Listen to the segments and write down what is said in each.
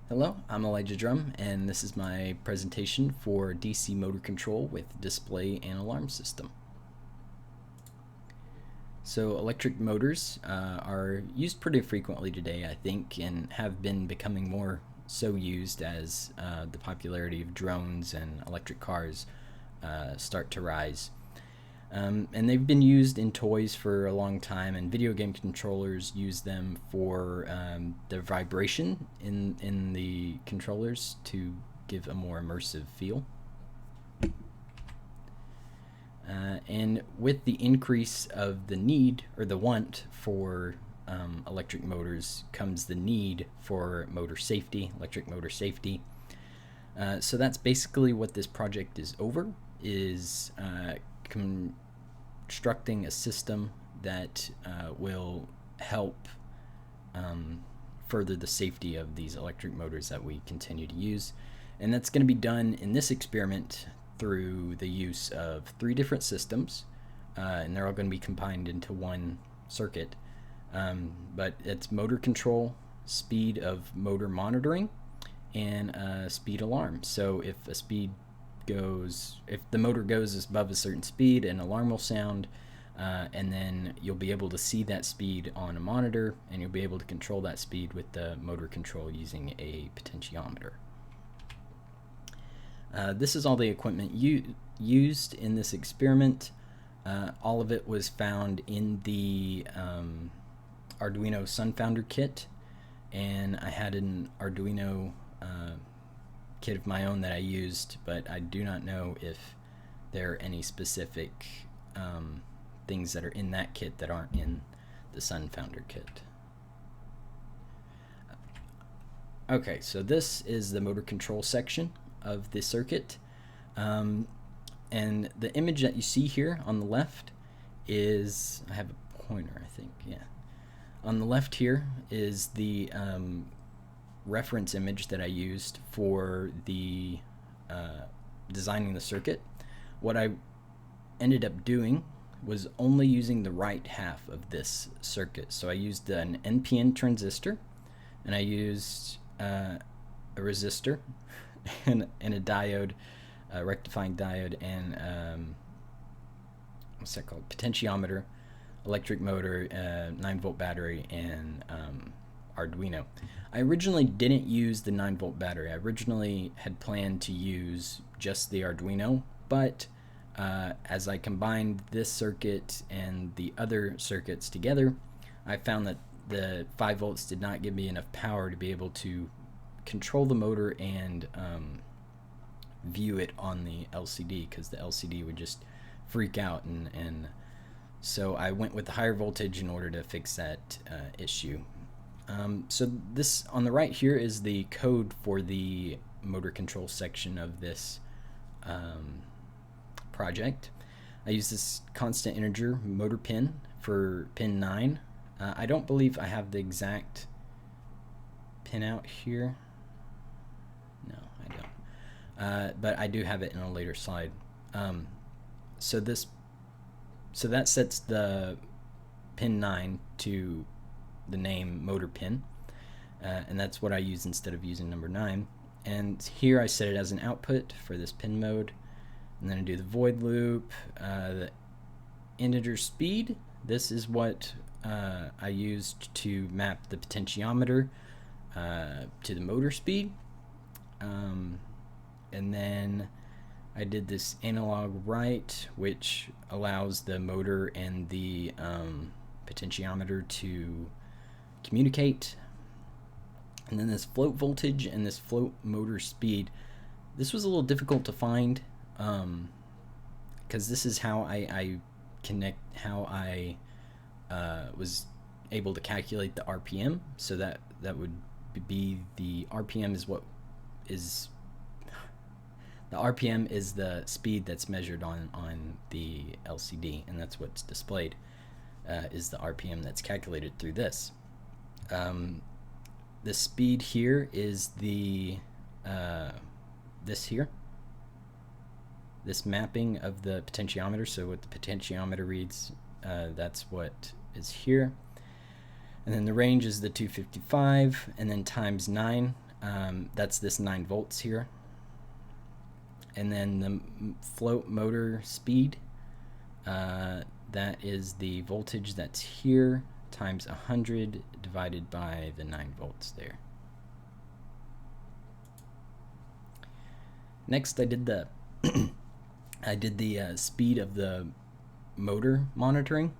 Hello, I'm Elijah Drum, and this is my presentation for DC motor control with display and alarm system. So electric motors are used pretty frequently today, I think, and have been becoming more so used as the popularity of drones and electric cars start to rise. And they've been used in toys for a long time, and video game controllers use them for the vibration in the controllers to give a more immersive feel. And with the increase of the need or the want for electric motors comes the need for motor safety, electric motor safety. So that's basically what this project is over, is constructing a system that will help further the safety of these electric motors that we continue to use. And that's going to be done in this experiment through the use of 3 different systems, and they're all going to be combined into one circuit. But it's motor control, speed of motor monitoring, and speed alarm. So if the motor goes above a certain speed, an alarm will sound, and then you'll be able to see that speed on a monitor, and you'll be able to control that speed with the motor control using a potentiometer. This is all the equipment used in this experiment. All of it was found in the Arduino Sunfounder kit, and I had an Arduino kit of my own that I used, but I do not know if there are any specific things that are in that kit that aren't in the Sunfounder kit. Okay, so this is the motor control section of the circuit, and the image that you see here on the left is, I have a pointer, I think, yeah. On the left here is the reference image that I used for the designing the circuit. What I ended up doing was only using the right half of this circuit. So I used an NPN transistor, and I used a resistor and a diode, a rectifying diode, and what's that called? Potentiometer, electric motor, 9-volt battery, and Arduino. I originally didn't use the 9-volt battery. I originally had planned to use just the Arduino, but as I combined this circuit and the other circuits together, I found that the 5 volts did not give me enough power to be able to control the motor and view it on the LCD, because the LCD would just freak out, and so I went with the higher voltage in order to fix that issue. So this on the right here is the code for the motor control section of this project. I use this constant integer motor pin for pin 9. I don't believe I have the exact pin out here. No, I don't. But I do have it in a later slide. So that sets the pin 9 to the name motor pin, and that's what I use instead of using number 9. And here I set it as an output for this pin mode, and then I do the void loop, the integer speed. This is what I used to map the potentiometer to the motor speed, and then I did this analog write, which allows the motor and the potentiometer to communicate. And then this float voltage and this float motor speed. This was a little difficult to find, because this is how I was able to calculate the RPM. So that would be the RPM is what is the RPM is the speed that's measured on the LCD, and that's what's displayed, is the RPM that's calculated through this. The speed here is the this mapping of the potentiometer. So what the potentiometer reads, that's what is here. And then the range is the 255, and then times 9. That's this 9 volts here. And then the float motor speed, that is the voltage that's here times 100 divided by the 9 volts there. Next, I did the speed of the motor monitoring.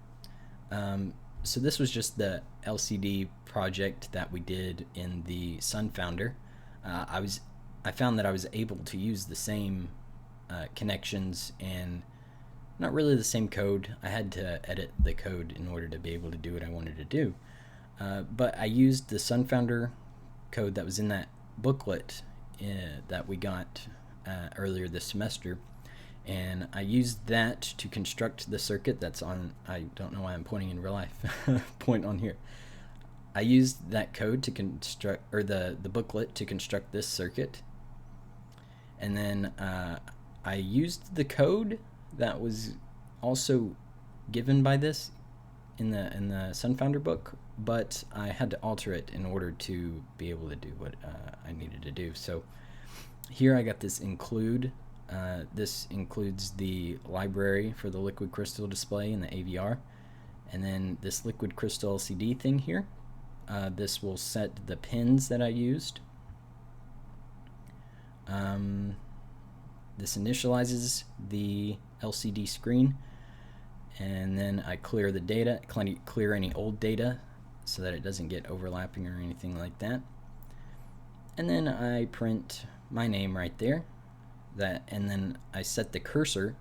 So this was just the LCD project that we did in the Sunfounder. I found that I was able to use the same connections and not really the same code. I had to edit the code in order to be able to do what I wanted to do. But I used the Sunfounder code that was in that booklet that we got earlier this semester, and I used that to construct the circuit that's on. I don't know why I'm pointing in real life. Point on here. I used that code to construct, or the booklet to construct this circuit, and then I used the code that was also given by this in the Sunfounder book, but I had to alter it in order to be able to do what I needed to do. So here I got this include. This includes the library for the liquid crystal display and the AVR, and then this liquid crystal LCD thing here. This will set the pins that I used. This initializes the LCD screen, and then I clear the data, clear any old data so that it doesn't get overlapping or anything like that. And then I print my name right there. And then I set the cursor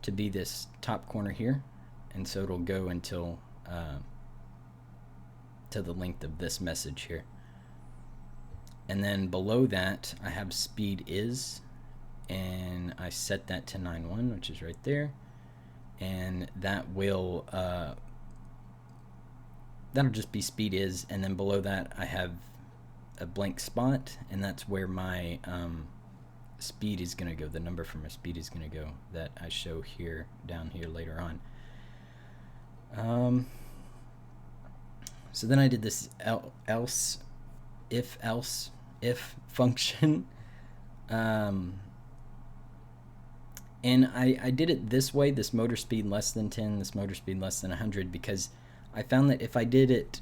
to be this top corner here, and so it'll go until to the length of this message here. And then below that I have speed is, and I set that to 9.1, which is right there, and that will that'll just be speed is. And then below that I have a blank spot, and that's where my speed is going to go, the number for my speed is going to go, that I show here down here later on. So then I did this if function, and I did it this way, this motor speed less than 10, this motor speed less than 100, because I found that if I did it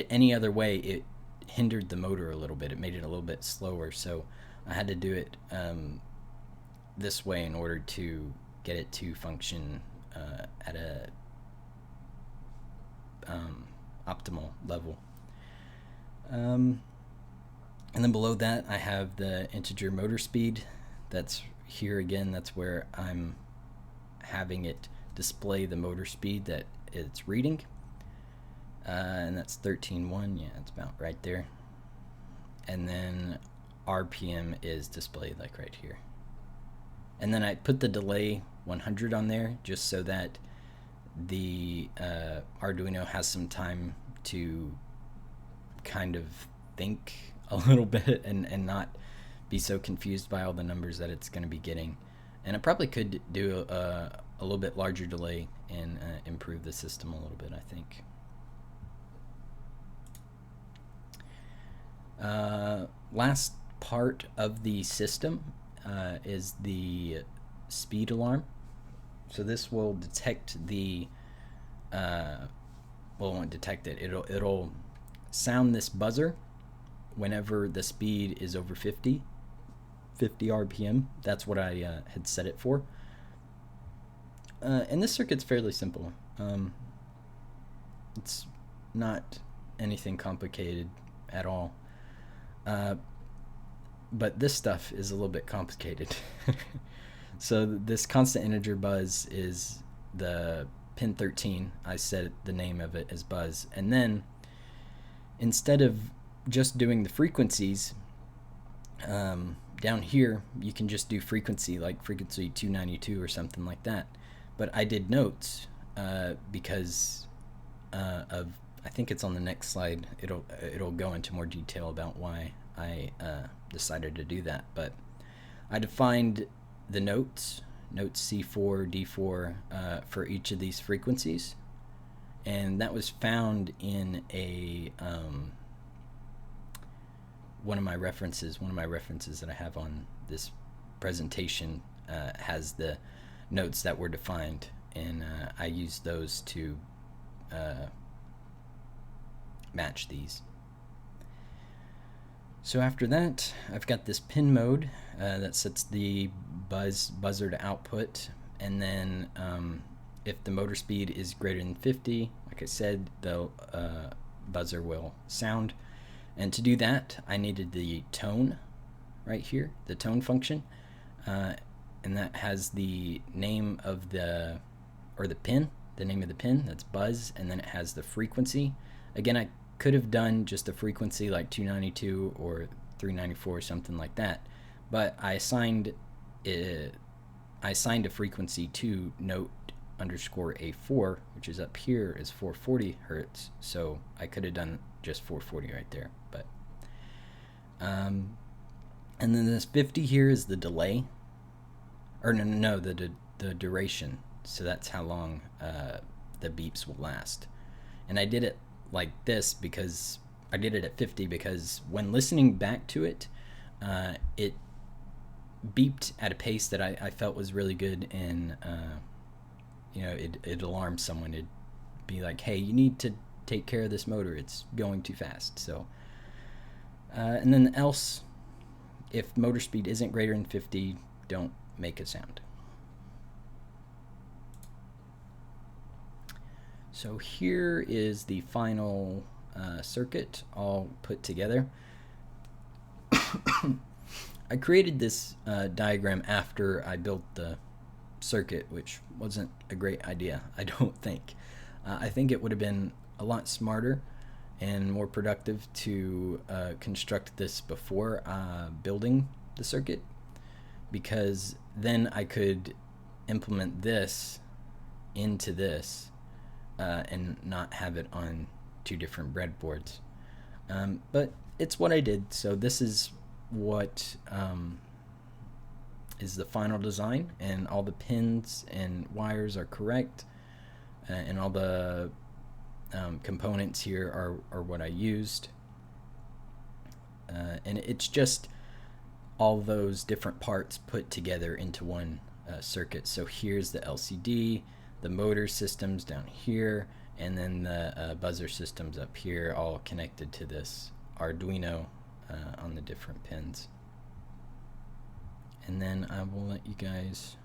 any other way, it hindered the motor a little bit. It made it a little bit slower, so I had to do it this way in order to get it to function at a optimal level. And then below that I have the integer motor speed. That's here again, that's where I'm having it display the motor speed that it's reading. And that's 13.1, yeah, it's about right there. And then RPM is displayed like right here. And then I put the delay 100 on there just so that the Arduino has some time to kind of think a little bit and not be so confused by all the numbers that it's going to be getting. And I probably could do a little bit larger delay and improve the system a little bit, I think. Last part of the system is the speed alarm. So this will detect the well, it won't detect it. It'll sound this buzzer whenever the speed is over 50 RPM. That's what I had set it for. And this circuit's fairly simple. It's not anything complicated at all. But this stuff is a little bit complicated. So this constant integer buzz is the pin 13. I set the name of it as buzz. And then instead of just doing the frequencies, down here you can just do frequency, like frequency 292 or something like that. But I did notes because of, I think it's on the next slide, it'll go into more detail about why I decided to do that. But I defined the notes C4, D4 for each of these frequencies, and that was found in a one of my references that I have on this presentation has the notes that were defined, and I used those to match these. So after that, I've got this pin mode that sets the buzzer to output, and then if the motor speed is greater than 50, like I said, the buzzer will sound. And to do that, I needed the tone right here, the tone function, and that has the name of the pin, the name of the pin, that's buzz, and then it has the frequency. Again, I could have done just a frequency like 292 or 394 or something like that, but I assigned a frequency to note underscore A4, which is up here, is 440 hertz. So I could have done just 440 right there, but and then this 50 here is the delay, or no, the duration. So that's how long the beeps will last. And I did it like this because I did it at 50 because when listening back to it, it beeped at a pace that I felt was really good, and it alarmed someone. It'd be like, hey, you need to take care of this motor, it's going too fast. So and then else, if motor speed isn't greater than 50, don't make a sound. So here is the final circuit all put together. I created this diagram after I built the circuit, which wasn't a great idea, I don't think. I think it would have been a lot smarter and more productive to construct this before building the circuit, because then I could implement this into this and not have it on two different breadboards. But it's what I did, so this is what is the final design, and all the pins and wires are correct, and all the components here are what I used, and it's just all those different parts put together into one circuit. So here's the LCD, the motor systems down here, and then the buzzer systems up here, all connected to this Arduino on the different pins. And then I will let you guys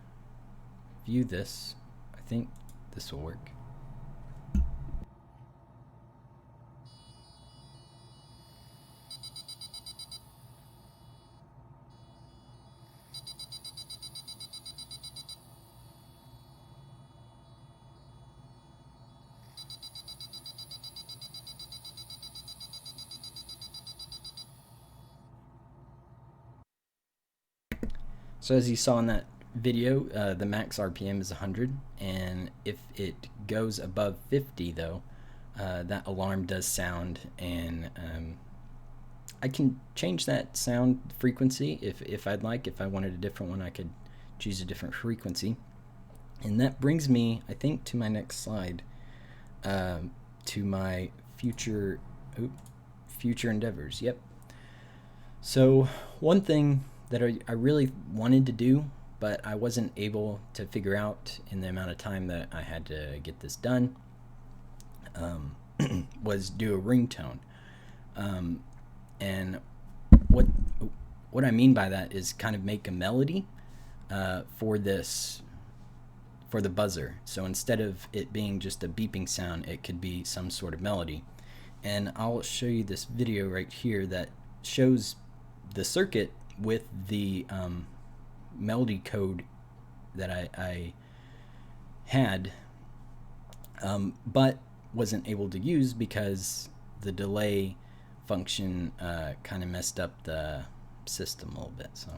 view this. I think this will work. So as you saw in that video, the max RPM is 100, and if it goes above 50 though, that alarm does sound, and I can change that sound frequency if I'd like. If I wanted a different one, I could choose a different frequency. And that brings me, I think, to my next slide, to my future endeavors. Yep. So one thing that I really wanted to do, but I wasn't able to figure out in the amount of time that I had to get this done, was do a ringtone. And what I mean by that is kind of make a melody for the buzzer. So instead of it being just a beeping sound, it could be some sort of melody. And I'll show you this video right here that shows the circuit with the melody code that I had, but wasn't able to use because the delay function kind of messed up the system a little bit. So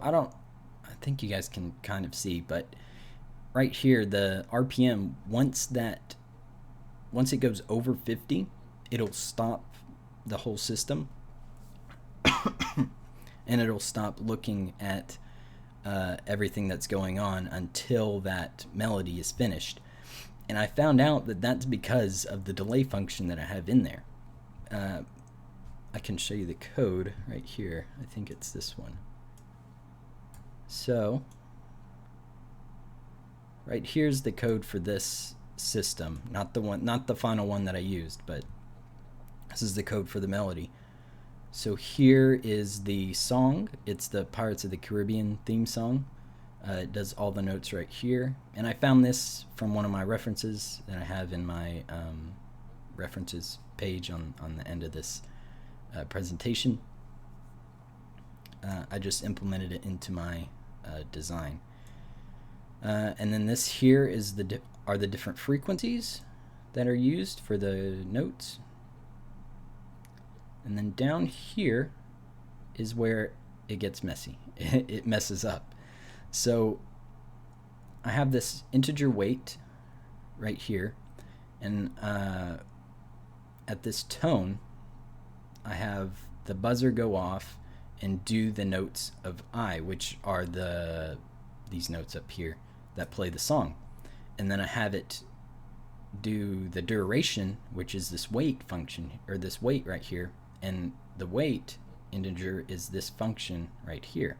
I think you guys can kind of see, but right here the RPM, once that once it goes over 50, it'll stop the whole system, and it'll stop looking at everything that's going on until that melody is finished. And I found out that that's because of the delay function that I have in there. I can show you the code right here. I think it's this one. So right here's the code for this system, not the final one that I used, but this is the code for the melody. So here is the song. It's the Pirates of the Caribbean theme song. It does all the notes right here. And I found this from one of my references that I have in my references page on the end of this presentation. I just implemented it into my design. And then this here is are the different frequencies that are used for the notes. And then down here is where it gets messy. It messes up. So I have this integer weight right here, and at this tone I have the buzzer go off and do the notes of I, which are these notes up here that play the song. And then I have it do the duration, which is this wait function, or this wait right here, and the wait integer is this function right here.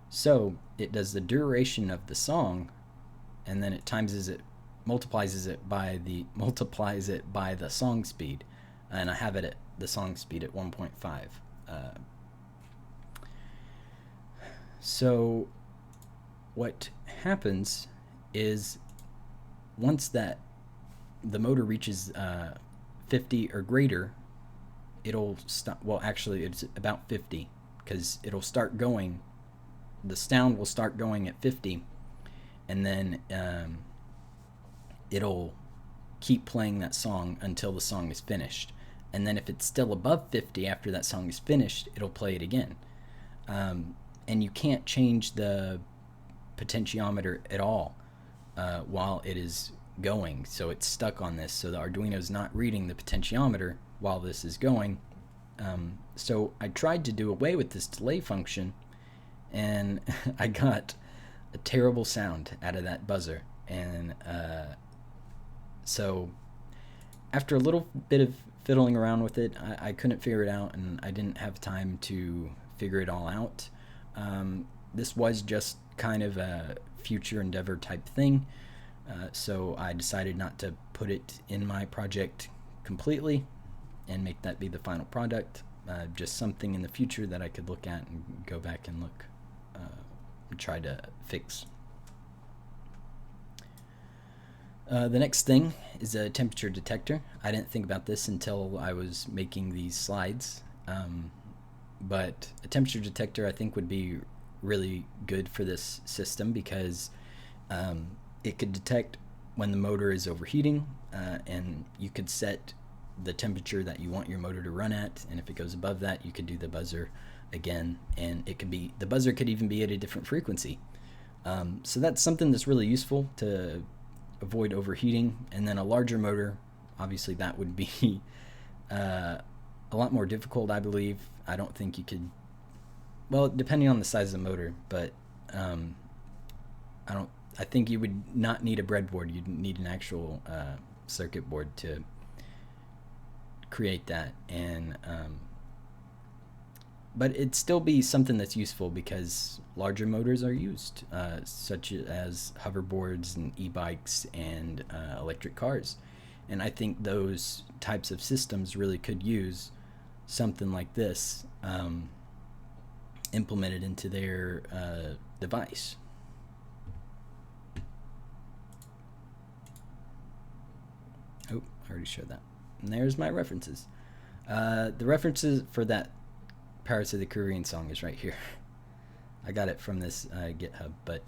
So it does the duration of the song, and then it multiplies it by the song speed, and I have it at the song speed at 1.5. So what happens is once that the motor reaches 50 or greater, it'll stop. Well, actually it's about 50, because it'll start going, the sound will start going at 50, and then it'll keep playing that song until the song is finished. And then if it's still above 50 after that song is finished, it'll play it again. And you can't change the potentiometer at all while it is going, so it's stuck on this. So the Arduino is not reading the potentiometer while this is going. So I tried to do away with this delay function, and I got a terrible sound out of that buzzer. And so after a little bit of fiddling around with it, I couldn't figure it out, and I didn't have time to figure it all out. This was just kind of a future endeavor type thing, so I decided not to put it in my project completely and make that be the final product. Just something in the future that I could look at and go back and look and try to fix. The next thing is a temperature detector. I didn't think about this until I was making these slides, but a temperature detector I think would be really good for this system, because it could detect when the motor is overheating, and you could set the temperature that you want your motor to run at, and if it goes above that, you could do the buzzer again, and it could be, the buzzer could even be at a different frequency. So that's something that's really useful to avoid overheating. And then a larger motor, obviously that would be a lot more difficult, I believe. I don't think you could, well, depending on the size of the motor, but I think you would not need a breadboard. You'd need an actual circuit board to create that. And but it'd still be something that's useful, because larger motors are used, such as hoverboards and e-bikes and electric cars. And I think those types of systems really could use something like this implemented into their device. Oh, I already showed that. And there's my references. The references for that Pirates of the Caribbean song is right here. I got it from this GitHub, but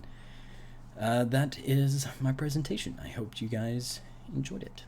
that is my presentation. I hope you guys enjoyed it.